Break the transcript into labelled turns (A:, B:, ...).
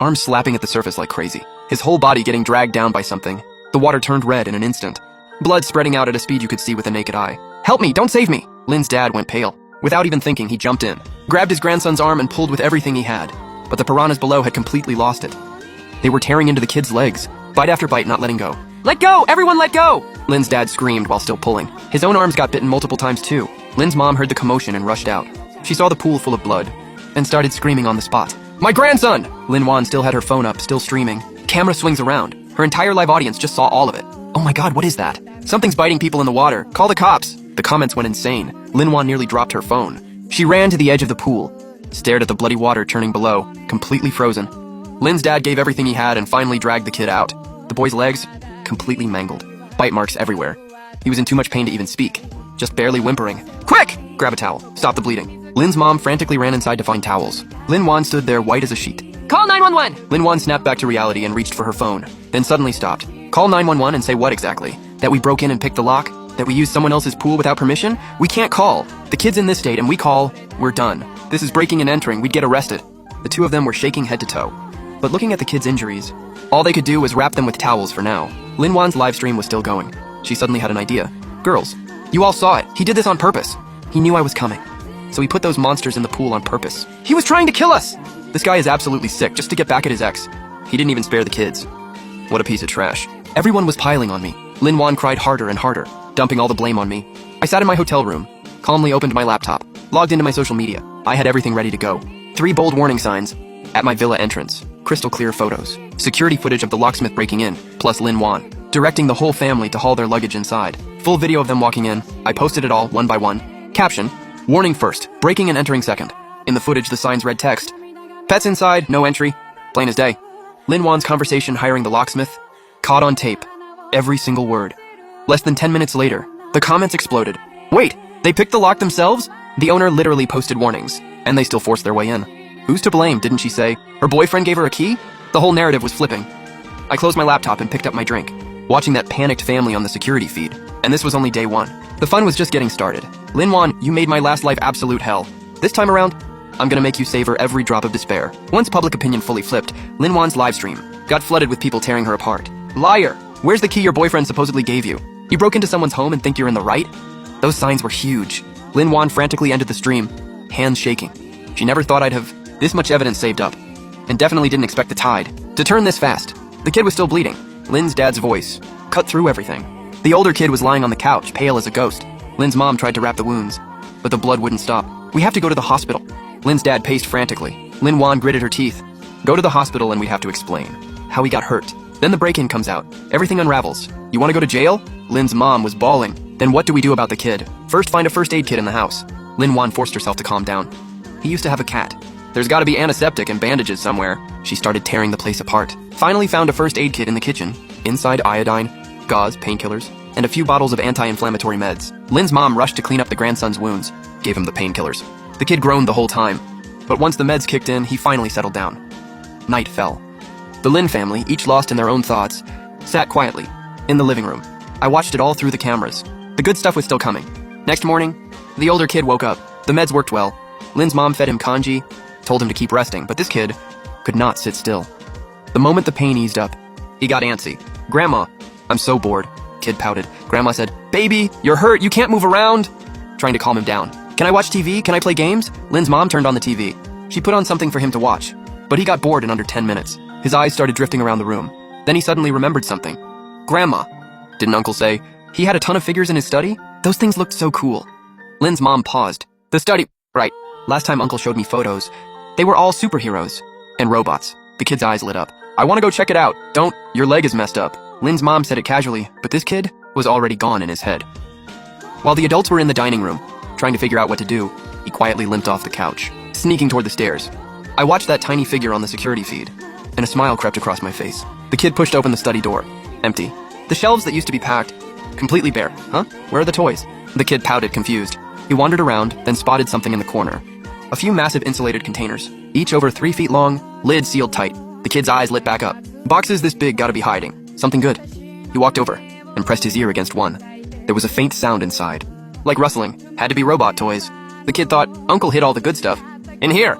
A: arms slapping at the surface like crazy. His whole body getting dragged down by something. The water turned red in an instant. Blood spreading out at a speed you could see with a naked eye. "Help me, don't save me!" Lynn's dad went pale. Without even thinking, he jumped in, grabbed his grandson's arm and pulled with everything he had. But the piranhas below had completely lost it. They were tearing into the kid's legs, bite after bite, not letting go. "Let go! Everyone let go!" Lynn's dad screamed while still pulling. His own arms got bitten multiple times too. Lynn's mom heard the commotion and rushed out. She saw the pool full of blood and started screaming on the spot. "My grandson!" Lynn Wan still had her phone up, still streaming. Camera swings around. Her entire live audience just saw all of it. "Oh my god, what is that? Something's biting people in the water. Call the cops!" The comments went insane. Lynn Wan nearly dropped her phone. She ran to the edge of the pool, stared at the bloody water turning below, completely frozen. Lynn's dad gave everything he had and finally dragged the kid out. The boy's legs, completely mangled. Bite marks everywhere. He was in too much pain to even speak, just barely whimpering. "Quick! Grab a towel. Stop the bleeding." Lynn's mom frantically ran inside to find towels. Lynn Wan stood there white as a sheet. "Call 911! Lynn Wan snapped back to reality and reached for her phone, then suddenly stopped. "Call 911 and say what exactly? That we broke in and picked the lock? That we used someone else's pool without permission? We can't call. The kid's in this state and we call, we're done. This is breaking and entering, we'd get arrested." The two of them were shaking head to toe. But looking at the kid's injuries, all they could do was wrap them with towels for now. Lynn Wan's live stream was still going. She suddenly had an idea. "Girls, you all saw it. He did this on purpose. He knew I was coming. So he put those monsters in the pool on purpose. He was trying to kill us! This guy is absolutely sick just to get back at his ex. He didn't even spare the kids. What a piece of trash." Everyone was piling on me. Lynn Wan cried harder and harder, dumping all the blame on me. I sat in my hotel room, calmly opened my laptop, logged into my social media. I had everything ready to go. 3 bold warning signs at my villa entrance, crystal clear photos, security footage of the locksmith breaking in, plus Lynn Wan, directing the whole family to haul their luggage inside. Full video of them walking in. I posted it all, one by one. Caption, "Warning first, breaking and entering second." In the footage, the signs read text, "Pets inside, no entry." Plain as day. Lynn Wan's conversation hiring the locksmith, caught on tape. Every single word. Less than 10 minutes later, the comments exploded. "Wait, they picked the lock themselves?" The owner literally posted warnings, and they still forced their way in. Who's to blame, didn't she say? Her boyfriend gave her a key? The whole narrative was flipping. I closed my laptop and picked up my drink, watching that panicked family on the security feed. And this was only day 1. The fun was just getting started. Lynn Wan, you made my last life absolute hell. This time around, I'm gonna make you savor every drop of despair. Once public opinion fully flipped, Lynn Wan's livestream got flooded with people tearing her apart. "Liar! Where's the key your boyfriend supposedly gave you? You broke into someone's home and think you're in the right?" Those signs were huge. Lynn Wan frantically ended the stream, hands shaking. She never thought I'd have this much evidence saved up, and definitely didn't expect the tide to turn this fast. The kid was still bleeding. Lynn's dad's voice cut through everything. The older kid was lying on the couch, pale as a ghost. Lynn's mom tried to wrap the wounds, but the blood wouldn't stop. "We have to go to the hospital." Lynn's dad paced frantically. Lynn Wan gritted her teeth. "Go to the hospital and we'd have to explain how he got hurt." Then the break-in comes out. Everything unravels. "You want to go to jail?" Lynn's mom was bawling. "Then what do we do about the kid?" "First, find a first aid kit in the house." Lynn Wan forced herself to calm down. "He used to have a cat. There's gotta be antiseptic and bandages somewhere." She started tearing the place apart. Finally found a first aid kit in the kitchen. Inside iodine, gauze, painkillers, and a few bottles of anti-inflammatory meds. Lynn's mom rushed to clean up the grandson's wounds, gave him the painkillers. The kid groaned the whole time, but once the meds kicked in, he finally settled down. Night fell. The Lynn family, each lost in their own thoughts, sat quietly in the living room. I watched it all through the cameras. The good stuff was still coming. Next morning, the older kid woke up. The meds worked well. Lynn's mom fed him kanji, told him to keep resting, but this kid could not sit still. The moment the pain eased up, he got antsy. "Grandma, I'm so bored." Kid pouted. Grandma said, "Baby, you're hurt, you can't move around." Trying to calm him down. "Can I watch TV? Can I play games?" Lynn's mom turned on the TV. She put on something for him to watch, but he got bored in under 10 minutes. His eyes started drifting around the room. Then he suddenly remembered something. "Grandma," didn't Uncle say, he had a ton of figures in his study? Those things looked so cool. Lynn's mom paused. "The study, right. Last time Uncle showed me photos, they were all superheroes and robots." The kid's eyes lit up. "I want to go check it out." "Don't, your leg is messed up." Lynn's mom said it casually, but this kid was already gone in his head. While the adults were in the dining room, trying to figure out what to do, he quietly limped off the couch, sneaking toward the stairs. I watched that tiny figure on the security feed, and a smile crept across my face. The kid pushed open the study door. Empty. The shelves that used to be packed, completely bare. "Huh? Where are the toys?" The kid pouted, confused. He wandered around, then spotted something in the corner. A few massive insulated containers, each over 3 feet long, lid sealed tight. The kid's eyes lit back up. Boxes this big gotta be hiding. Something good. He walked over and pressed his ear against one. There was a faint sound inside. Like rustling. Had to be robot toys. The kid thought, Uncle hid all the good stuff. "In here."